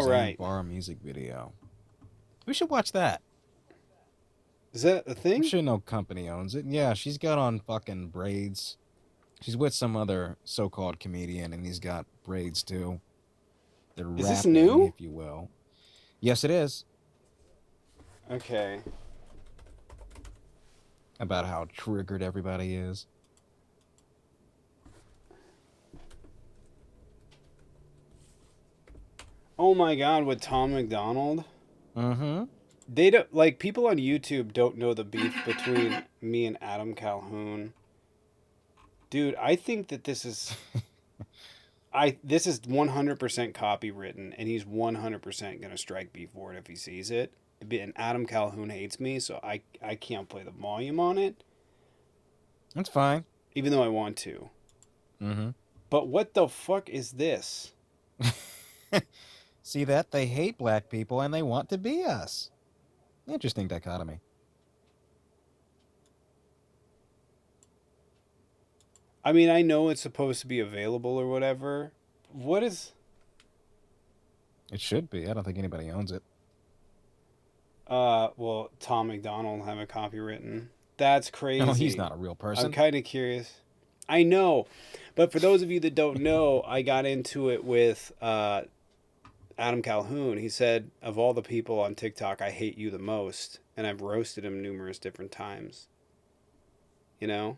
Same right. bar music video. We should watch that. Is that a I'm thing? sure no company owns it. Yeah, she's got on fucking braids. She's with some other so-called comedian, and he's got braids too. They're Is this rapping, new? if you will. Yes, it is. Okay. About how triggered everybody is. Oh my God, with Tom McDonald. Mm-hmm. They don't like people on YouTube don't know the beef between me and Adam Calhoun. Dude, I think that this is 100% copywritten, and he's 100% gonna strike me for it if he sees it. And Adam Calhoun hates me, so I can't play the volume on it, That's fine. even though I want to. Mm-hmm. But what the fuck is this? See that? They hate black people and they want to be us. Interesting dichotomy. I mean, I know it's supposed to be available or whatever. What is? It should be. I don't think anybody owns it. Well, Tom McDonald have a copywritten. That's No, he's crazy. not a real I'm person. kind of curious. I know, but for those of you that don't know, I got into it with Adam Calhoun. He said, of all the people on TikTok, I hate you the most, and I've roasted him numerous different times. You know.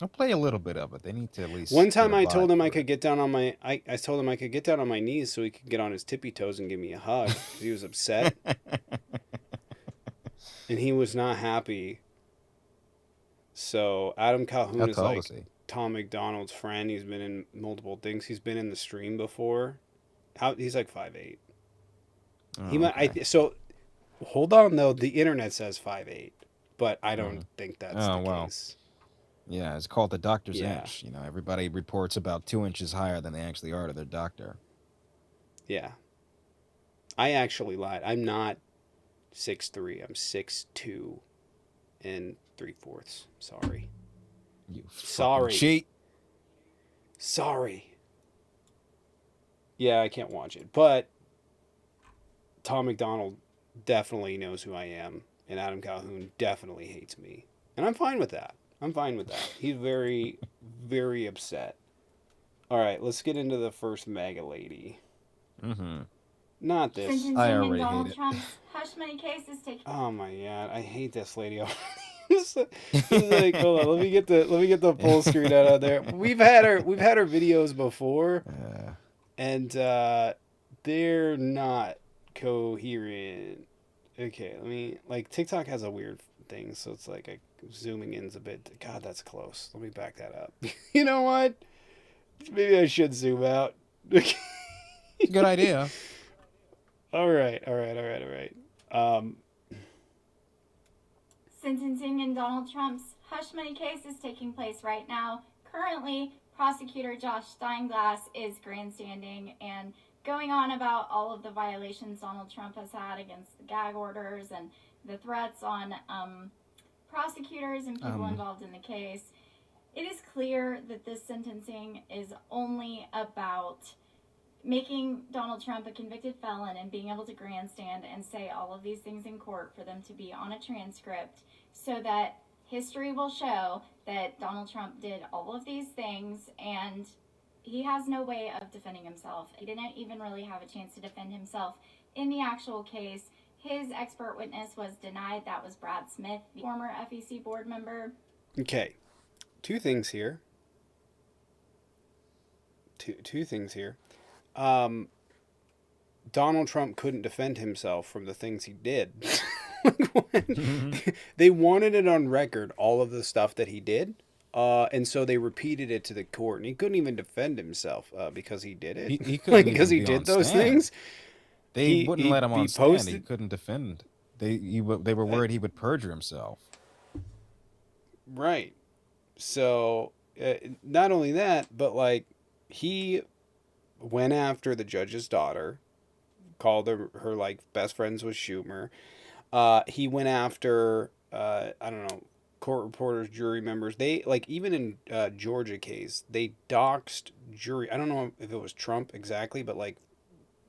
I'll play a little bit of it. They need to at least One get time a I vibe told him I for could it. get down on my I told him I could get down on my knees so he could get on his tippy toes and give me a hug because he was upset and he was not happy. So Adam How Calhoun is tall is like he? Tom McDonald's friend. He's been in multiple things. He's been in the stream before. He's like 5'8". He Oh, might okay. so hold on though. The internet says 5'8", but I don't Mm. think that's Oh, the well. case. Yeah, it's called the doctor's Yeah, inch. Everybody reports about 2 inches higher than they actually are to their doctor. yeah. I actually lied. I'm not 6'3". I'm 6'2" and 3/4. Sorry. You fucking Sorry. cheat. Sorry. Yeah, I can't watch it. But Tom McDonald definitely knows who I am, and Adam Calhoun definitely hates me. And I'm fine with that. I'm fine with that. He's very, very upset. All right, let's get into the first MAGA lady. Mm-hmm. Not this. I Sentencing in already hate Donald it. Trump's hush money case is taking. Oh my god, I hate this lady. This is like, hold on, let me get the full screen out of there. We've had her videos before, uh, and they're not coherent. Okay, let me like TikTok has a weird thing, so it's like zooming in's a bit. God, that's close. Let me back that up. You know what? Maybe I should zoom out. it's a good idea. All right, all right, all right, all right. Um, Sentencing in Donald Trump's hush money case is taking place right now. Currently, prosecutor Josh Steinglass is grandstanding and going on about all of the violations Donald Trump has had against the gag orders and the threats on prosecutors and people Um, involved in the case. It is clear that this sentencing is only about making Donald Trump a convicted felon and being able to grandstand and say all of these things in court for them to be on a transcript so that history will show that Donald Trump did all of these things and he has no way of defending himself. He didn't even really have a chance to defend himself in the actual case. His expert witness was denied. That was Brad Smith, the former FEC board member. okay, two things here. Two things here. Um, Donald Trump couldn't defend himself from the things he did. They wanted it on record, all of the stuff that he did. And so they repeated it to the court, and he couldn't even defend himself because he did it, he like couldn't because even he be on did those stand. things. They He wouldn't he let him he on stand. He posted couldn't defend. They were worried he would perjure himself. right. So not only that, but like he went after the judge's daughter, called her like best friends with Schumer. He went after I don't know, court reporters, jury members. They like even in Georgia case, they doxed jury. I don't know if it was Trump exactly, but like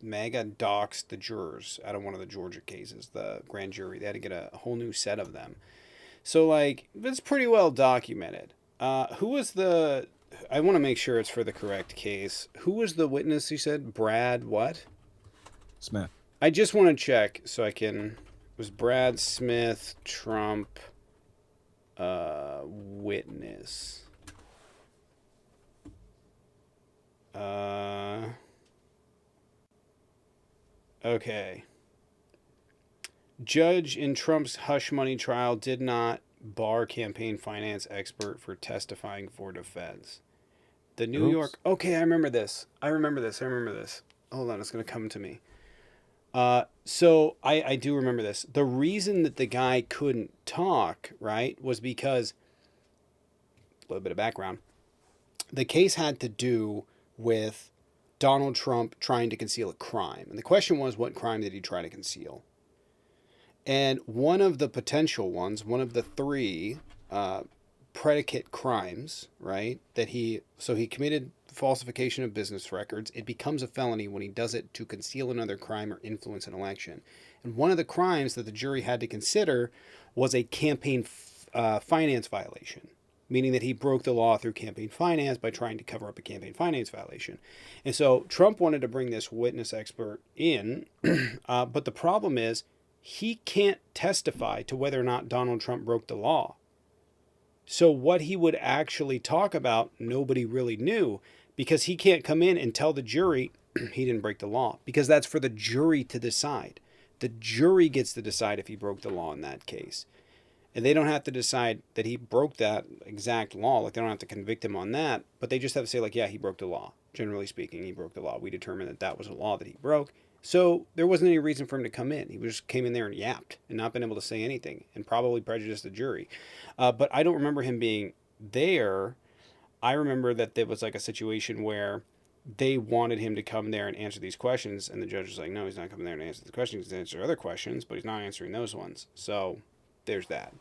MAGA doxed the jurors out of one of the Georgia cases, the grand jury. They had to get a whole new set of them. So, like, it's pretty well documented. Who was the... I want to make sure it's for the correct case. Who was the witness, you said? Brad what? Smith. I just want to check so I can... It was Brad Smith, Trump, witness. Okay. Judge in Trump's hush money trial did not bar campaign finance expert for testifying for defense. The New York... Okay, I remember this. Hold on, it's going to come to me. So I do remember this. The reason that the guy couldn't talk, right, was because... A little bit of background. The case had to do with Donald Trump trying to conceal a crime. And the question was, what crime did he try to conceal? And one of the potential ones, one of the three predicate crimes, right, that he committed falsification of business records. It becomes a felony when he does it to conceal another crime or influence an election. And one of the crimes that the jury had to consider was a campaign finance violation, meaning that he broke the law through campaign finance by trying to cover up a campaign finance violation. And so Trump wanted to bring this witness expert in, but the problem is he can't testify to whether or not Donald Trump broke the law. So what he would actually talk about, nobody really knew, because he can't come in and tell the jury he didn't break the law, because that's for the jury to decide. The jury gets to decide if he broke the law in that case. And they don't have to decide that he broke that exact law. Like, they don't have to convict him on that, but they just have to say, like, yeah, he broke the law. Generally speaking, he broke the law. We determined that that was a law that he broke. So there wasn't any reason for him to come in. He just came in there and yapped and not been able to say anything and probably prejudiced the jury. But I don't remember him being there. I remember that there was like a situation where they wanted him to come there and answer these questions. And the judge was like, no, he's not coming there to answer the questions. He's going to answer other questions, but he's not answering those ones. So there's that.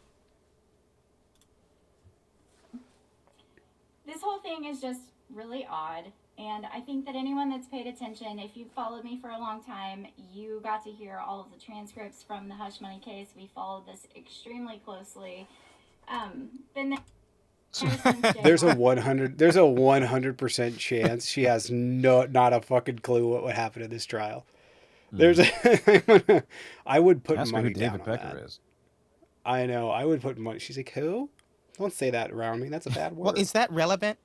This whole thing is just really odd. And I think that anyone that's paid attention, if you've followed me for a long time, you got to hear all of the transcripts from the hush money case. We followed this extremely closely. There's a 100% chance she has not a fucking clue what would happen in this trial. There's I would put Ask money her who down David on Becker that. is. I know. I would put money. She's like, who? Don't say that around me. That's a bad word. Well, is that relevant?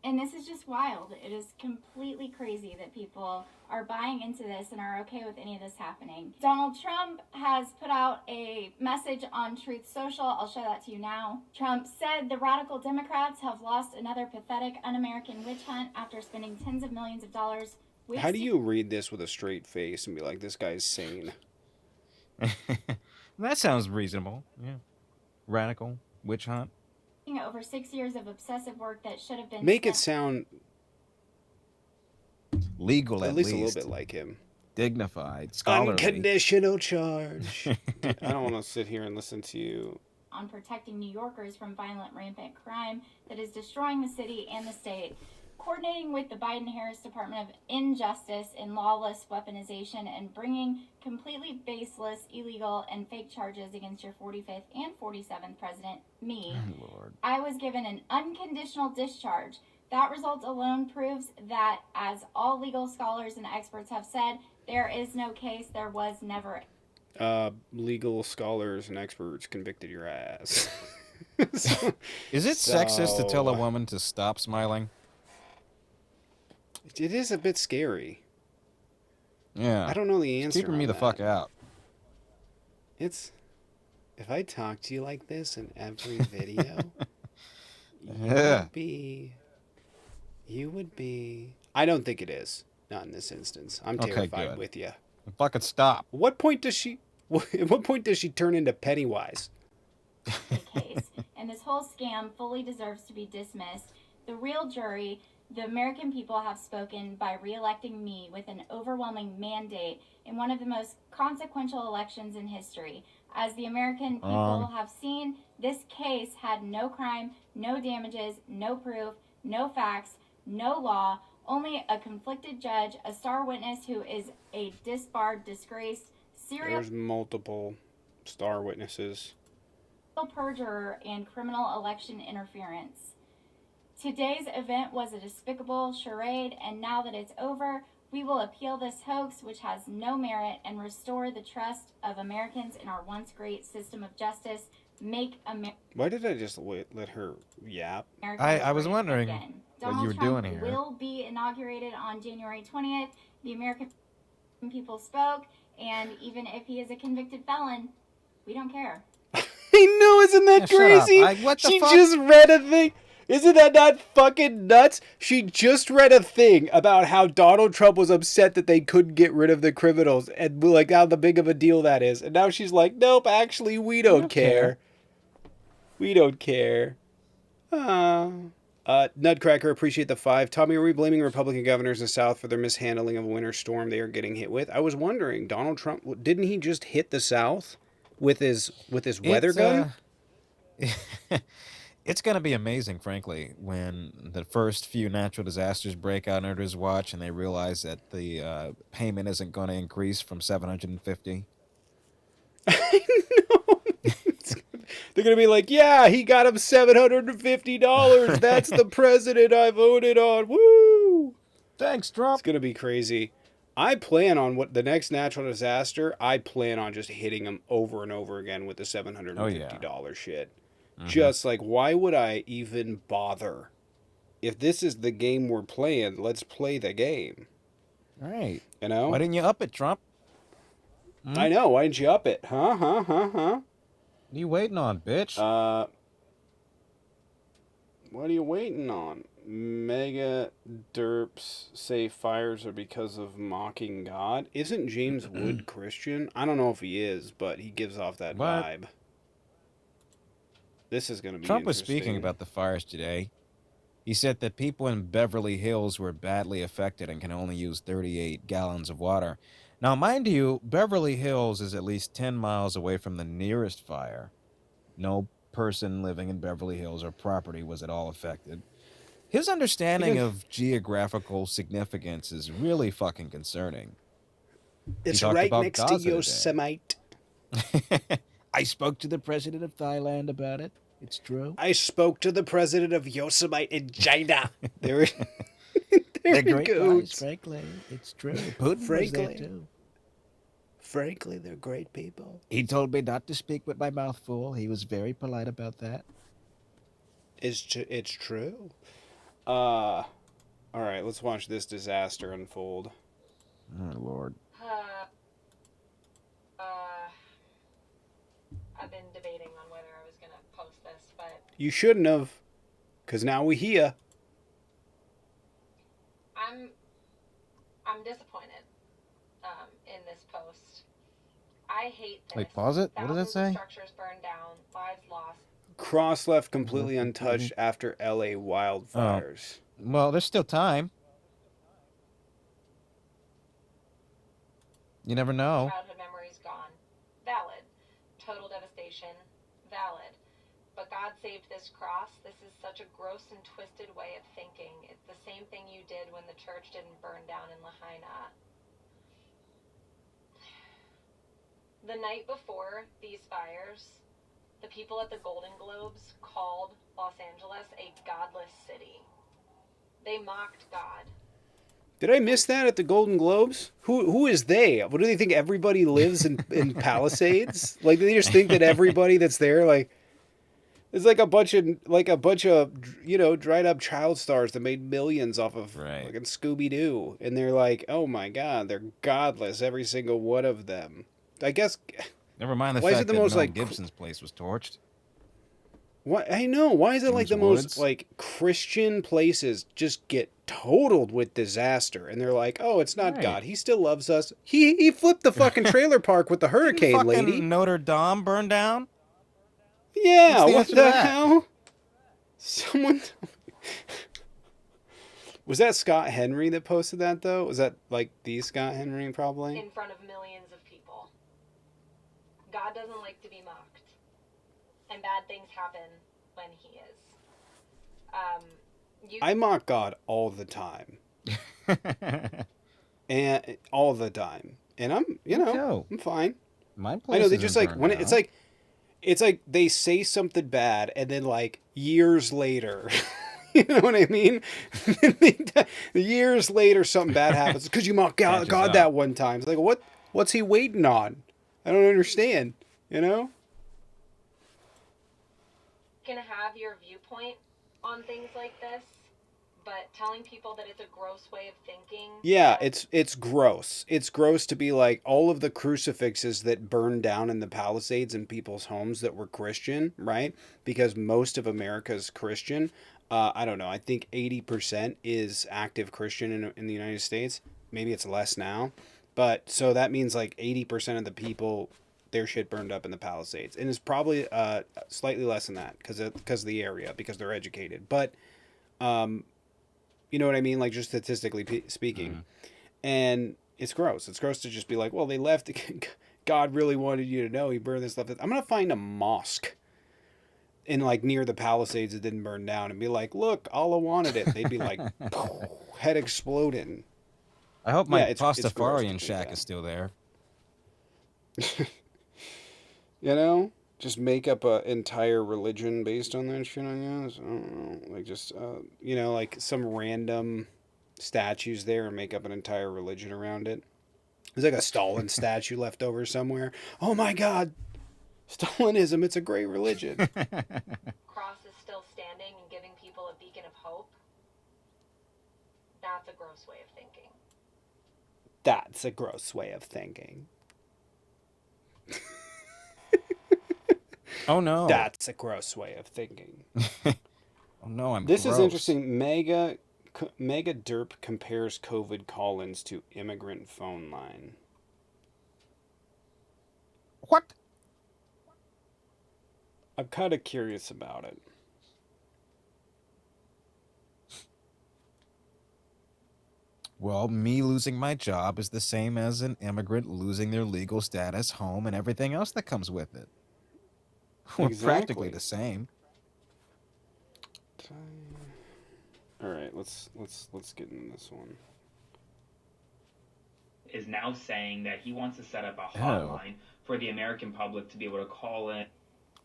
And this is just wild. It is completely crazy that people are buying into this and are okay with any of this happening. Donald Trump has put out a message on Truth Social. I'll show that to you now. Trump said the radical Democrats have lost another pathetic, un-American witch hunt after spending tens of millions of dollars. How do you read this with a straight face and be like, this guy's sane? That sounds reasonable. Yeah. Radical witch hunt. Over 6 years of obsessive work that should have been Make it sound legal, at least a little bit like him. Dignified, scholarly. Unconditional charge. I don't want to sit here and listen to you. On protecting New Yorkers from violent, rampant crime that is destroying the city and the state. Coordinating with the Biden-Harris Department of Injustice in lawless weaponization and bringing completely baseless, illegal, and fake charges against your 45th and 47th president, me. Oh, Lord. I was given an unconditional discharge. That result alone proves that, as all legal scholars and experts have said, there is no case, there was never. Legal scholars and experts convicted your ass. Is it sexist to tell a woman to stop smiling? It is a bit scary. Yeah. I don't know the answer. It's keeping me the fuck out. It's... If I talk to you like this in every video, Yeah. you would be... I don't think it is. Not in this instance. I'm terrified with you. Fucking stop. At what point does she turn into Pennywise? Case. And this whole scam fully deserves to be dismissed. The real jury... The American people have spoken by re-electing me with an overwhelming mandate in one of the most consequential elections in history. As the American people have seen, this case had no crime, no damages, no proof, no facts, no law, only a conflicted judge, a star witness who is a disbarred, disgraced, serial There's multiple star witnesses. perjurer, and criminal election interference. Today's event was a despicable charade, and now that it's over, we will appeal this hoax, which has no merit, and restore the trust of Americans in our once great system of justice. Make America Why did I just let her yap? I was great wondering again. what you Donald were Trump doing here. will be inaugurated on January 20th. The American people spoke, and even if he is a convicted felon, we don't care. I know, isn't that Yeah, crazy? shut up. What the She fuck? just read a thing. Isn't that not fucking nuts? She just read a thing about how Donald Trump was upset that they couldn't get rid of the criminals and like how big of a deal that is. And now she's like, nope, actually, we don't care. We don't care. Nutcracker, appreciate the 5. Tommy, are we blaming Republican governors in the South for their mishandling of a winter storm they are getting hit with? I was wondering, Donald Trump, didn't he just hit the South with his weather gun? It's going to be amazing, frankly, when the first few natural disasters break out under his watch and they realize that the payment isn't going to increase from 750. I know. They're going to be like, yeah, he got him $750. That's the president I voted on. Woo! Thanks, It's Trump. going to be crazy. I plan on what the next natural disaster, I plan on just hitting him over and over again with the $750 shit. Just like, why would I even bother? If this is the game we're playing, let's play the game. Right. You know? Why didn't you up it, Trump? I know. Why didn't you up it? Huh? What are you waiting on, bitch? What are you waiting on? Mega derps say fires are because of mocking God. Isn't James Wood Christian? I don't know if he is, but he gives off that What? vibe. This is going to be Trump was interesting. speaking about the fires today. He said that people in Beverly Hills were badly affected and can only use 38 gallons of water. Now, mind you, Beverly Hills is at least 10 miles away from the nearest fire. No person living in Beverly Hills or property was at all affected. His understanding of geographical significance is really fucking concerning. It's talked right about next to Gaza today. Yosemite. I spoke to the president of Thailand about it. It's true. I spoke to the president of Yosemite in China. They're great goats. guys, frankly. It's true. Putin was there too. Frankly, they're great people. He told me not to speak with my mouth full. He was very polite about that. It's true. All right, let's watch this disaster unfold. Oh, Lord. I've been debating on whether I was going to post this, but You shouldn't have, because now we hear. I'm disappointed in this post. I hate this. Wait, pause it? What does that Thousands of say? structures burned down, lives lost. Cross left completely untouched after LA wildfires. Well, there's still time. You never know. Childhood memories gone. Valid. Total devastation. Valid. But God saved this cross. This is such a gross and twisted way of thinking. It's the same thing you did when the church didn't burn down in Lahaina. The night before these fires, the people at the Golden Globes called Los Angeles a godless city. They mocked God. Did I miss that at the Golden Globes? Who is they? What do they think? Everybody lives in Palisades? Like, do they just think that everybody that's there, like, it's like a bunch of dried up child stars that made millions off of fucking Scooby Doo, and they're like, oh my god, they're godless, every single one of them. I guess. Never mind the Why is fact it the that most, Mel like, Gibson's place was torched. What I know? Why is it like the Woods? most like Christian places just get totaled with disaster, and they're like, oh, it's not God. He still loves us. He flipped the fucking trailer park with the hurricane Didn't fucking lady. Notre Dame burn down? Yeah, What's the what answer to the that? hell? Someone was that Scott Henry that posted that though? Was that like the Scott Henry probably? In front of millions of people. God doesn't like to be mocked. And bad things happen when he is. I mock God all the time. And all the time. And I'm, I'm fine. My I place know they isn't just like, burned when down. it's like they say something bad and then like years later, you know what I mean? Years later something bad happens because you mocked Catches God up. that one time. It's like, what's he waiting on? I don't understand, you know? Can have your viewpoint on things like this, but telling people that it's a gross way of thinking. Yeah, That it's gross. It's gross to be like all of the crucifixes that burned down in the Palisades in people's homes that were Christian, right? Because most of America is Christian. I don't know. I think 80% is active Christian in the United States. Maybe it's less now, but so that means like 80% of the people, their shit burned up in the Palisades, and it's probably slightly less than that because of the area, because they're educated. But um, you know what I mean? Like just statistically speaking. Mhm. And it's gross. It's gross to just be like, well, they left. God really wanted you to know he burned this stuff. I'm gonna find a mosque in like near the Palisades that didn't burn down and be like, look, Allah wanted it. They'd be like, head exploding. I hope my Yeah, it's gross to Pastafarian think shack is that. still there. You know, just make up a entire religion based on that shit. I guess I don't know, like just like some random statues there and make up an entire religion around it. There's like a Stalin statue left over somewhere. Oh my God, Stalinism, it's a great religion. cross is still standing and giving people a beacon of hope. That's a gross way of thinking. That's a gross way of thinking. Oh no. That's a gross way of thinking. Oh no, I'm This is gross. interesting. Mega Derp compares COVID call-ins to immigrant phone line. What? I'm kind of curious about it. Well, me losing my job is the same as an immigrant losing their legal status, home, and everything else that comes with it. We're practically Exactly. the same. All right, let's get into this one. Is now saying that he wants to set up a Oh. hotline for the American public to be able to call in.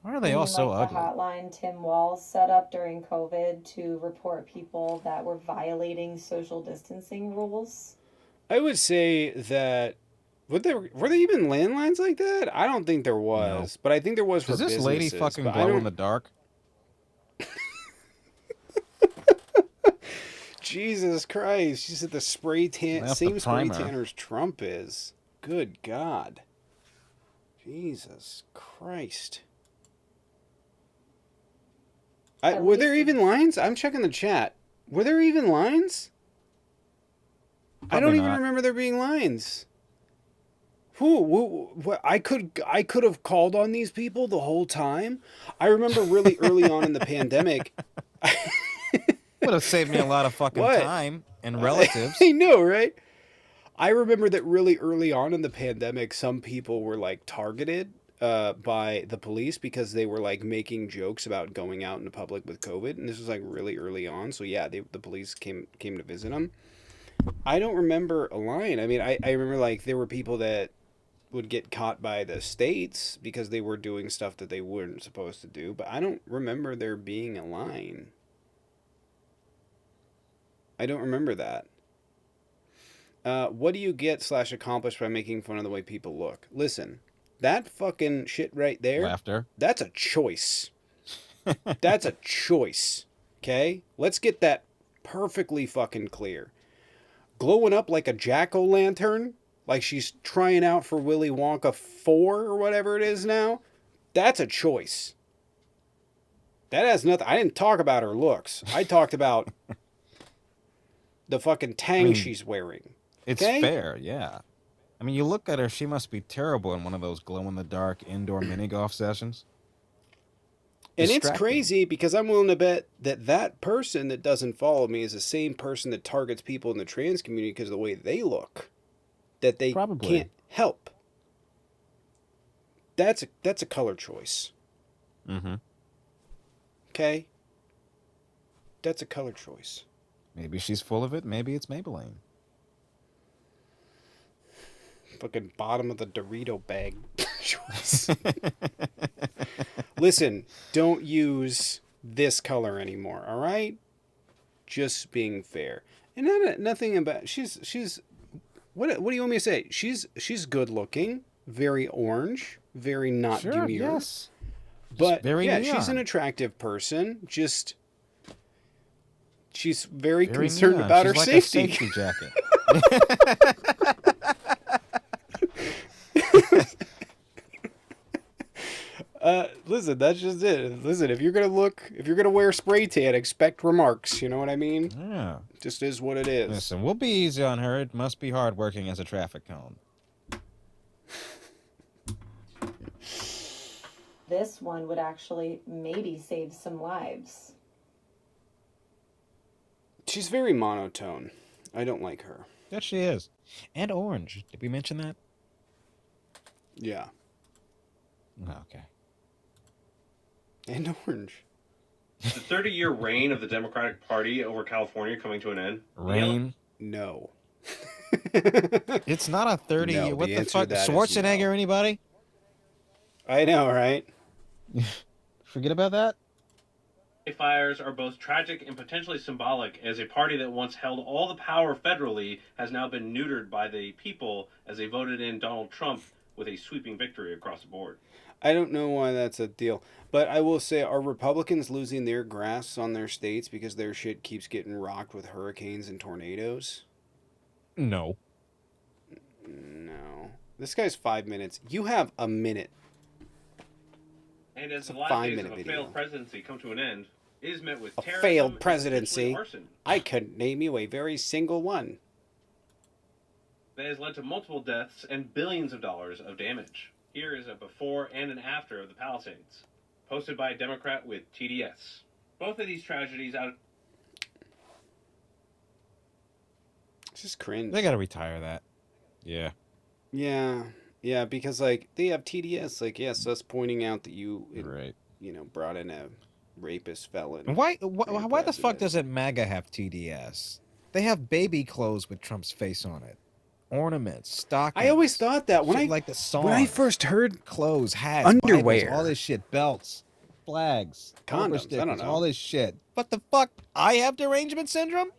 Why are You they all mean so like the ugly? hotline Tim Walz set up during COVID to report people that were violating social distancing rules? I would say that were there even landlines like that? I don't think there No. was, but I think there was for Does this lady businesses. fucking But I glow in don't. the dark? Jesus Christ! She's at the That's the same spray primer. tanner as Trump is. Good God! Jesus Christ! At Were there least even lines? I'm checking the chat. Were there even lines? I Probably don't even not. remember there being lines. I could have called on these people the whole time. I remember really early on in the pandemic. Would have saved me a lot of fucking What? time and I relatives. know, right? I remember that really early on in the pandemic, some people were like targeted by the police because they were like making jokes about going out into public with COVID, and this was like really early on. So yeah, the police came to visit them. I don't remember a line. I mean, I remember like there were people that would get caught by the states because they were doing stuff that they weren't supposed to do, but I don't remember there being a line. I don't remember that. What do you get / accomplish by making fun of the way people look? Listen, that fucking shit right there, Laughter. that's a choice. That's a choice. Okay? Let's get that perfectly fucking clear. Glowing up like a jack-o'-lantern, like she's trying out for Willy Wonka 4 or whatever it is now, that's a choice. That has nothing. I didn't talk about her looks. I talked about the fucking I tang mean, she's wearing. it's Okay? fair, yeah. I mean, you look at her, she must be terrible in one of those glow in the dark indoor mini golf sessions. And it's Distracting. crazy because I'm willing to bet that that person that doesn't follow me is the same person that targets people in the trans community because of the way they look, that they Probably. can't help. That's a color choice. Mm-hmm. Okay? That's a color choice. Maybe she's full of it. Maybe it's Maybelline. Fucking bottom of the Dorito bag choice. Listen, don't use this color anymore, all right? Just being fair. And nothing about she's what do you want me to say? She's good looking, very orange, very not Sure, demure. yes. But very yeah, neon. she's an attractive person. Just she's very Very concerned neon. about She's her like safety. a safety jacket. Listen, that's just it. Listen, if you're gonna wear spray tan, expect remarks. You know what I mean? Yeah. Just is what it is. Listen, we'll be easy on her. It must be hard working as a traffic cone. This one would actually maybe save some lives. She's very monotone. I don't like her. Yes, she is. And orange. Did we mention that? Yeah, Oh, okay. and orange. The 30-year reign of the Democratic Party over California coming to an end? Rain. No. It's not a 30. No, What the the answer fuck? to that is Schwarzenegger, no. anybody? I know, right? Forget about that? Fires are both tragic and potentially symbolic, as a party that once held all the power federally has now been neutered by the people as they voted in Donald Trump with a sweeping victory across the board. I don't know why that's a deal. But I will say, are Republicans losing their grasp on their states because their shit keeps getting rocked with hurricanes and tornadoes? No. No. This guy's 5 minutes. You have a minute. And as It's a the last days 5-minute of a video. failed presidency come to an end, it is met with A terrorism failed and presidency. potentially arson. I couldn't name you a very single one. That has led to multiple deaths and billions of dollars of damage. Here is a before and an after of the Palisades, posted by a Democrat with TDS. Both of these tragedies out. It's just cringe. They gotta retire that. Yeah. Yeah, because like they have TDS, like yes, us pointing out that you Right. brought in a rapist felon. And why for your the fuck president. doesn't MAGA have TDS? They have baby clothes with Trump's face on it. Ornaments, stockings. I always thought that when shit I like the song. when I first heard Clothes, hats, Underwear. Bibles, all this shit, belts, flags, bumper Condoms, I stickers, don't know. all this shit. What the fuck? I have derangement syndrome?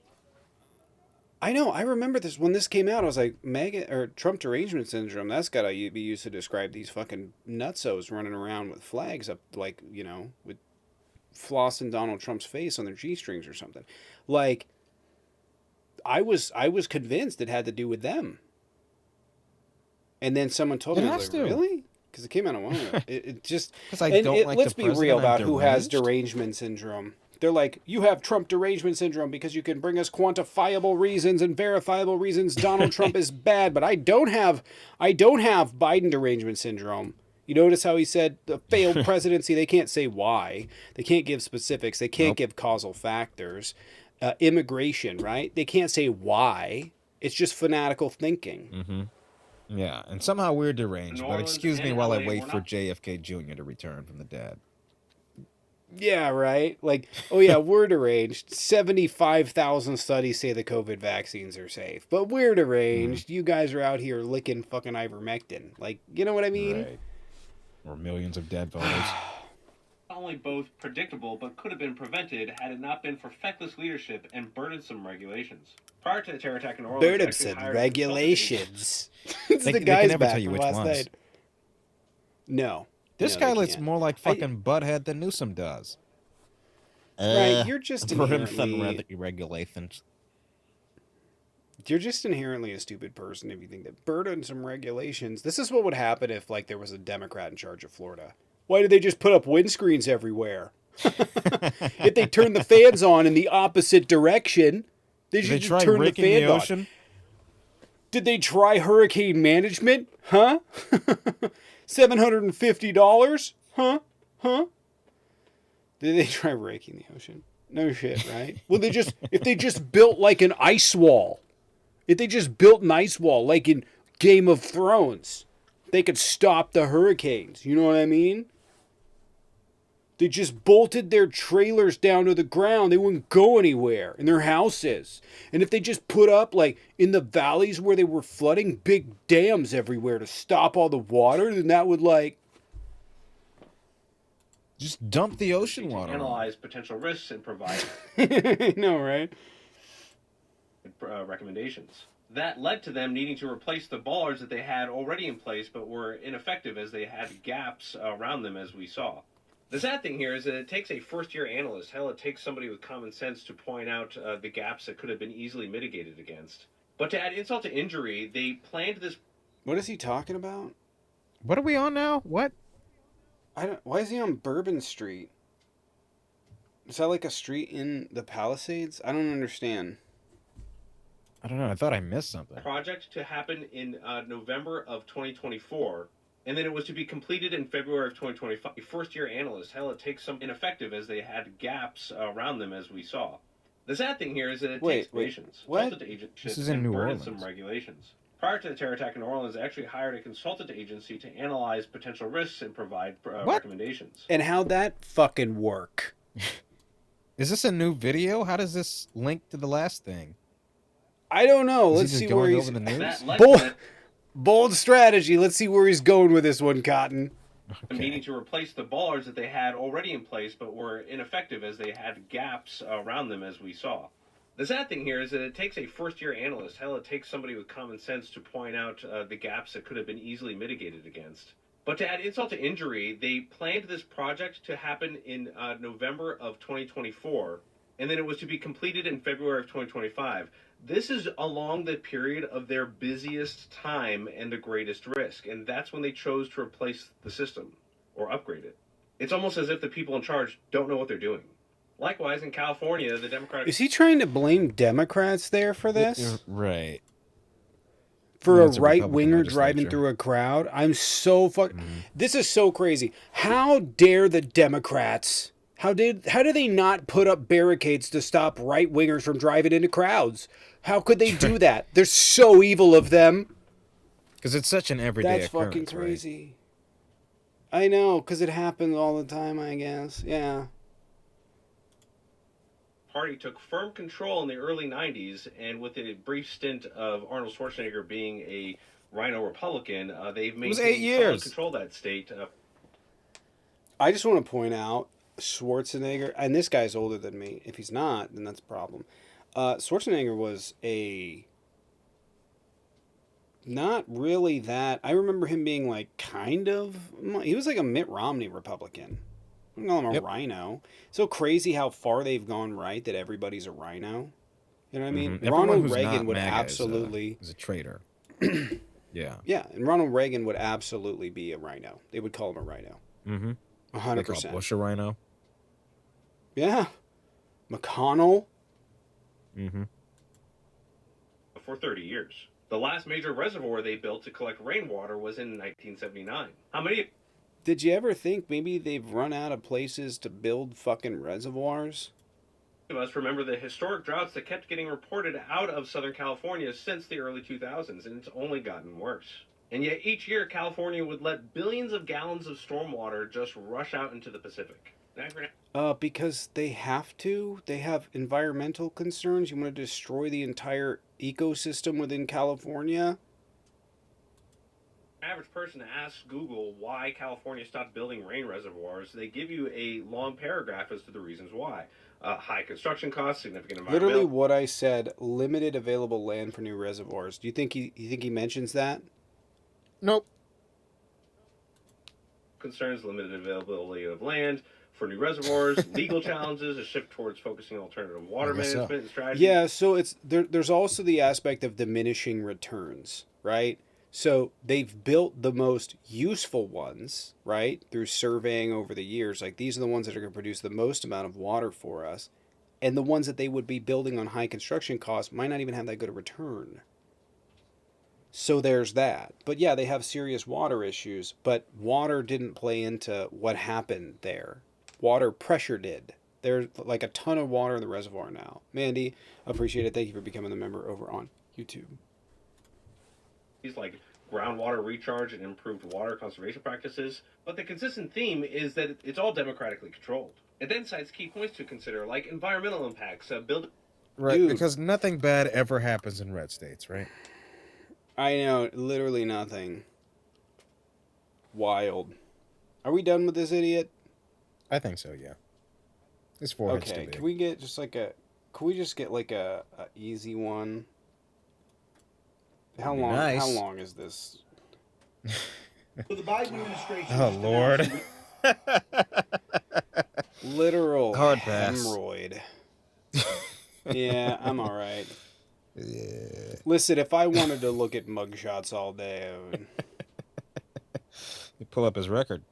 I know, I remember this when this came out. I was like, MAGA or Trump derangement syndrome. That's gotta be used to describe these fucking nutsos running around with flags up, like with flossing Donald Trump's face on their g-strings or something. Like, I was convinced it had to do with them. And then someone told It me, I has was like, to. really? Because it came out a while ago. It just 'Cause I and don't like let's the be real president, about I'm who has deranged. derangement syndrome. They're like, you have Trump derangement syndrome because you can bring us quantifiable reasons and verifiable reasons Donald Trump is bad, but I don't have Biden derangement syndrome. You notice how he said the failed presidency, they can't say why. They can't give specifics. They can't Nope. give causal factors. Immigration, right? They can't say why. It's just fanatical thinking. Mm-hmm. Yeah, and somehow we're deranged. New But Orleans excuse me and while I LA wait were for not- JFK Jr. to return from the dead. Yeah, right? Like, oh yeah, we're deranged. 75,000 studies say the COVID vaccines are safe. But we're deranged. You guys are out here licking fucking ivermectin. Like, you know what I mean? Right. Or millions of dead voters. Not only both predictable, but could have been prevented had it not been for feckless leadership and burdensome regulations. Prior to the terror attack in New Orleans, I actually Burdensome hired a regulations. It's They- the they can guys never back tell you from which last ones. night. No. This No, guy they looks can't. more like fucking butthead than Newsom does. Right, you're just Burdensome inherently, regulations. you're just inherently a stupid person if you think that burdensome regulations. This is what would happen if like there was a Democrat in charge of Florida. Why did they just put up windscreens everywhere? If they turn the fans on in the opposite direction, they Did should they just try turn the raking fan the on. ocean? Did they try hurricane management? Huh? $750? Huh? Huh? Did they try raking the ocean? No shit, right? Well, if they just built like an ice wall, if they just built an ice wall like in Game of Thrones, they could stop the hurricanes. You know what I mean? They just bolted their trailers down to the ground. They wouldn't go anywhere in their houses. And if they just put up, like, in the valleys where they were flooding, big dams everywhere to stop all the water, then that would, like... Just dump the ocean to water on. analyze potential risks and provide I know, right? recommendations. That led to them needing to replace the bollards that they had already in place but were ineffective as they had gaps around them, as we saw. The sad thing here is that it takes a first-year analyst, hell, it takes somebody with common sense to point out the gaps that could have been easily mitigated against. But to add insult to injury, they planned this... What is he talking about? What are we on now? What? Why is he on Bourbon Street? Is that like a street in the Palisades? I don't understand. I don't know. I thought I missed something. Project to happen in November of 2024, and then it was to be completed in February of 2025. First-year analysts, hell, it takes some ineffective as they had gaps around them, as we saw. The sad thing here is that it takes patience. What? This is in New Orleans. Some regulations. Prior to the terror attack in New Orleans, they actually hired a consultant agency to analyze potential risks and provide recommendations. And how'd that fucking work? Is this a new video? How does this link to the last thing? I don't know. Is Let's he just see going where he's... over the news? Bold strategy. Let's see where he's going with this one, Cotton. Okay. Needing to replace the bollards that they had already in place but were ineffective as they had gaps around them, as we saw. The sad thing here is that it takes a first-year analyst, hell, it takes somebody with common sense to point out the gaps that could have been easily mitigated against. But to add insult to injury, they planned this project to happen in November of 2024, and then it was to be completed in February of 2025. This is along the period of their busiest time and the greatest risk, and that's when they chose to replace the system or upgrade it. It's almost as if the people in charge don't know what they're doing. Likewise, in California, the Democratic... Is he trying to blame Democrats there for this? Right. For No, a it's a right-winger Republican driving legislature. through a crowd? I'm so This is so crazy. How dare the Democrats... How do they not put up barricades to stop right-wingers from driving into crowds? How could they do that? They're so evil of them. Because it's such an everyday That's occurrence, fucking crazy. Right? I know, because it happens all the time, I guess. Yeah. Party took firm control in the early 90s, and with a brief stint of Arnold Schwarzenegger being a rhino Republican, they've maintained solid control of that state. I just want to point out Schwarzenegger, and this guy's older than me. If he's not, then that's a problem. Schwarzenegger was not really that. I remember him being like he was like a Mitt Romney Republican. I don't call him a rhino. So crazy how far they've gone right that everybody's a rhino. You know what I mean? Ronald Reagan would absolutely is a traitor. Yeah. Yeah, and Ronald Reagan would absolutely be a rhino. They would call him a rhino. Mm-hmm. 100%. They call Bush a rhino. Yeah. McConnell. Mm-hmm. For 30 years. The last major reservoir they built to collect rainwater was in 1979. How many Did you ever think maybe they've run out of places to build fucking reservoirs? of us remember the historic droughts that kept getting reported out of Southern California since the early 2000s, and it's only gotten worse. And yet each year, California would let billions of gallons of stormwater just rush out into the Pacific. Because they have to. They have environmental concerns. You want to destroy the entire ecosystem within California? Average person asks Google why California stopped building rain reservoirs. They give you a long paragraph as to the reasons why. High construction costs, significant environmental... Literally what I said, limited available land for new reservoirs. Do you think he mentions that? Nope. Concerns, limited availability of land for new reservoirs, legal challenges, a shift towards focusing on alternative water management and strategy. Yeah, so it's there's also the aspect of diminishing returns, right? So they've built the most useful ones, right, through surveying over the years. Like, these are the ones that are going to produce the most amount of water for us. And the ones that they would be building on high construction costs might not even have that good a return. So there's that. But yeah, they have serious water issues, but water didn't play into what happened there. Water pressure did. There's like a ton of water in the reservoir now. Mandy, appreciate it. Thank you for becoming a member over on YouTube. He's like groundwater recharge and improved water conservation practices, but the consistent theme is that it's all democratically controlled. It then cites key points to consider, like environmental impacts, building. Right, Dude. because nothing bad ever happens in red states, right? I know, literally nothing. Wild. Are we done with this idiot? I think so, yeah. His forehead's Okay, too can big. we get just like a... Can we just get like a easy one? How That'd be long? nice. How long is this? The Biden administration. Oh, Lord. Literal Hard pass. hemorrhoid. Yeah, I'm all right. Yeah. Listen, if I wanted to look at mugshots all day, I would... You pull up his record.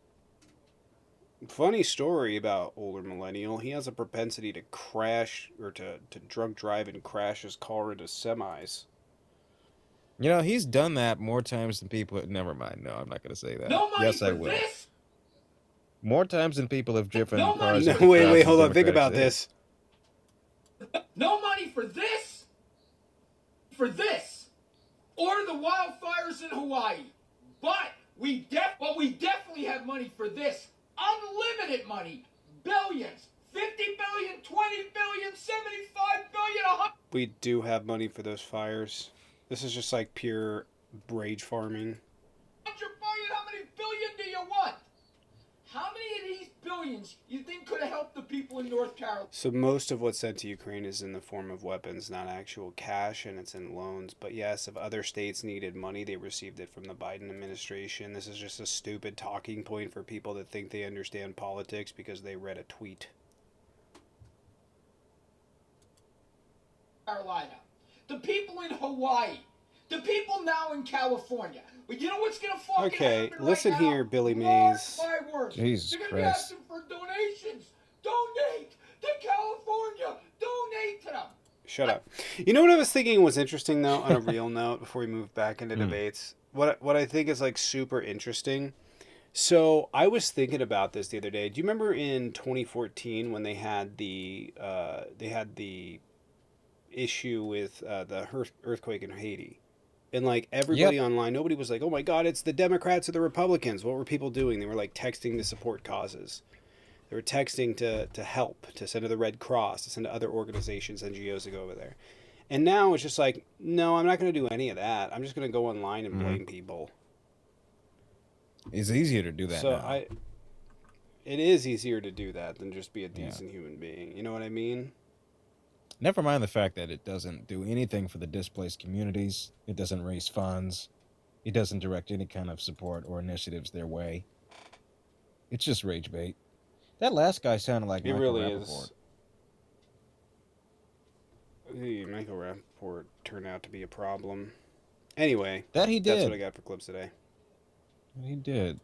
Funny story about older millennial. He has a propensity to crash or to drunk drive and crash his car into semis. You know, he's done that more times than people... Never mind. No, I'm not going to say that. No money Yes, I for will. this. More times than people have driven No cars money. into No, wait, crowds of hold on. Think Democrats about that hit. this. No money for this. For this, or the wildfires in Hawaii. But we definitely have money for this. Unlimited money. Billions. 50 billion, 20 billion, 75 billion, 100. We do have money for those fires. This is just like pure rage farming. 100 billion, how many billion do you want? How many of these billions you think could have helped the people in North Carolina? So most of what's sent to Ukraine is in the form of weapons, not actual cash, and it's in loans. But yes, if other states needed money, they received it from the Biden administration. This is just a stupid talking point for people that think they understand politics because they read a tweet. Carolina, the people in Hawaii, the people now in California. But you know what's gonna fucking Okay, happen listen right now? here, Billy Mark Mays. my words. Jesus They're gonna Christ. be asking for donations. Donate to California. Donate to them. Shut up. You know what I was thinking was interesting though, on a real note, before we move back into debates? What I think is like super interesting. So I was thinking about this the other day. Do you remember in 2014 when they had the issue with the earthquake in Haiti? And like everybody online, nobody was like, "Oh my God, it's the Democrats or the Republicans." What were people doing? They were like texting to support causes. They were texting to help, to send to the Red Cross, to send to other organizations, NGOs to go over there. And now it's just like, no, I'm not going to do any of that. I'm just going to go online and blame people. It's easier to do that now. It is easier to do that than just be a decent human being. You know what I mean? Never mind the fact that it doesn't do anything for the displaced communities. It doesn't raise funds. It doesn't direct any kind of support or initiatives their way. It's just rage bait. That last guy sounded like Michael really Rappaport. Michael Rappaport turned out to be a problem. Anyway, That he did. that's what I got for clips today. He did.